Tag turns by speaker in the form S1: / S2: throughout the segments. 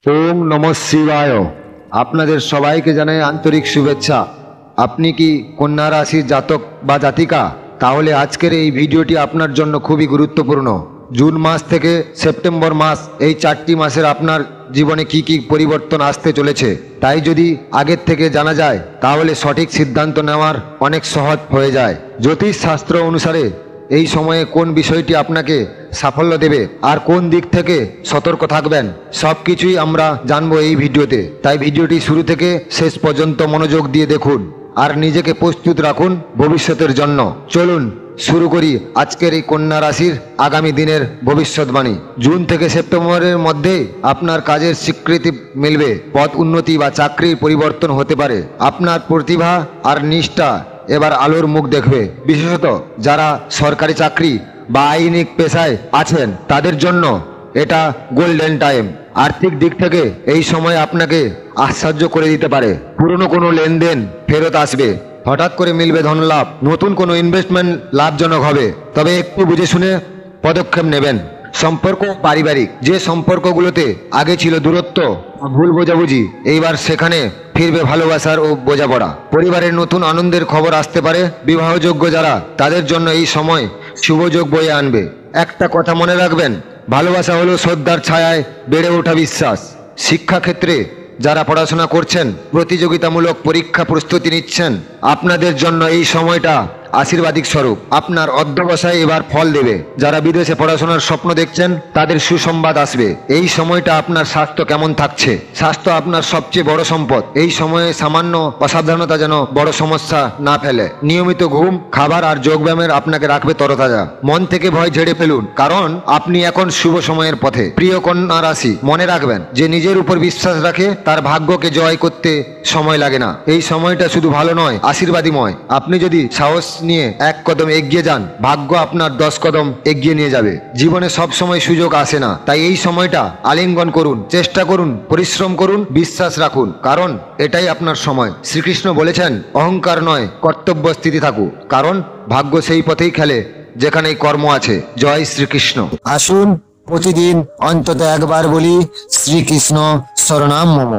S1: ওম নমঃ শিবায়। আপনাদের সবাইকে জানাই আন্তরিক শুভেচ্ছা। আপনি কি কন্যা রাশির জাতক বা জাতিকা? তাহলে আজকের এই ভিডিওটি আপনার জন্য খুবই গুরুত্বপূর্ণ। জুন মাস থেকে সেপ্টেম্বর মাস, এই 4টি মাসের আপনার জীবনে কি কি পরিবর্তন আসতে চলেছে, তাই যদি আগের থেকে জানা যায় তাহলে সঠিক সিদ্ধান্ত নেওয়ার অনেক সহজ হয়ে যায়। জ্যোতিষ শাস্ত্র অনুসারে এই সময়ে কোন বিষয়টি আপনাকে সাফল্য দেবে আর কোন দিক থেকে সতর্ক থাকবেন, সব কিছুই আমরা জানবো এই ভিডিওতে। তাই ভিডিওটি শুরু থেকে শেষ পর্যন্ত মনোযোগ দিয়ে দেখুন আর নিজেকে প্রস্তুত রাখুন ভবিষ্যতের জন্য। চলুন শুরু করি আজকের এই কন্যা রাশির আগামী দিনের ভবিষ্যৎবাণী। জুন থেকে সেপ্টেম্বরের মধ্যে আপনার কাজের স্বীকৃতি মিলবে, পদ উন্নতি বা চাকরির পরিবর্তন হতে পারে। আপনার প্রতিভা আর নিষ্ঠা এবার আলোর মুখ দেখবে। বিশেষত যারা সরকারি চাকরি বা আইনি পেশায় আছেন তাদের জন্য এটা গোল্ডেন টাইম। আর্থিক দিক থেকে এই সময় আপনাকে আশ্চর্য করে দিতে পারে। পুরনো কোনো লেনদেন ফেরত আসবে, হঠাৎ করে মিলবে ধনলাভ, নতুন কোনো ইনভেস্টমেন্ট লাভজনক হবে, তবে একটু বুঝে শুনে পদক্ষেপ নেবেন। সম্পর্ক পারিবারিক, যে সম্পর্কগুলোতে আগে ছিল দূরত্ব, ভুল বোঝাবুঝি, এইবার সেখানে ফিরবে ভালোবাসার ও বোঝাপড়া। পরিবারের নতুন আনন্দের খবর আসতে পারে। বিবাহযোগ্য যারা, তাদের জন্য এই সময় শুভযোগ বয়ে আনবে। একটা কথা মনে রাখবেন, ভালোবাসা হলো শ্রদ্ধার ছায়ায় বেড়ে ওঠা বিশ্বাস। শিক্ষাক্ষেত্রে যারা পড়াশোনা করছেন, প্রতিযোগিতামূলক পরীক্ষা প্রস্তুতি নিচ্ছেন, আপনাদের জন্য এই সময়টা আশীর্বাদিক স্বরূপ। আপনার অধ্যবসায় এবার ফল দেবে। যারা বিদেশে পড়াশোনার স্বপ্ন দেখছেন তাদের সুসংবাদ আসবে। এই সময়টা আপনার স্বাস্থ্য কেমন থাকছে? স্বাস্থ্য আপনার সবচেয়ে বড় সম্পদ। এই সময়ে সামান্য অসাবধানতা যেন বড় সমস্যা না ফেলে। নিয়মিত ঘুম, খাবার আর যোগব্যায়ামের আপনাকে রাখবে তরতাজা। মন থেকে ভয় ঝেড়ে ফেলুন, কারণ আপনি এখন শুভ সময়ের পথে। প্রিয় কন্যা রাশি, মনে রাখবেন যে নিজের উপর বিশ্বাস রাখে তার ভাগ্যকে জয় করতে সময় লাগে না। এই সময়টা শুধু ভালো নয়, আশীর্বাদীময়। আপনি যদি সাহস নিয়ে এক কদম এগিয়ে যান, ভাগ্য আপনার 10 কদম এগিয়ে নিয়ে যাবে। জীবনে সব সময় সুযোগ আসে না, তাই এই সময়টা আলিঙ্গন করুন, চেষ্টা করুন, পরিশ্রম করুন, বিশ্বাস রাখুন, কারণ এটাই আপনার সময়। শ্রীকৃষ্ণ বলেছেন, অহংকার নয়, কর্তব্য স্থিতি থাকুক, কারণ ভাগ্য সেই পথেই খেলে যেখানেই কর্ম আছে। জয় শ্রীকৃষ্ণ।
S2: আসুন প্রতিদিন অন্তত একবার বলি শ্রীকৃষ্ণ শরণাম মম।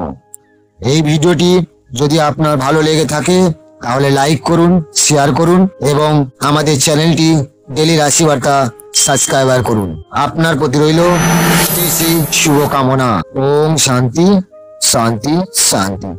S2: এই ভিডিওটি যদি আপনার ভালো লেগে থাকে তাহলে লাইক করুন, শেয়ার করুন এবং আমাদের চ্যানেলটি ডেলি রাশিবার্তা সাবস্ক্রাইবার করুন। আপনার প্রতি রইল শুভকামনা। ওম শান্তি শান্তি শান্তি।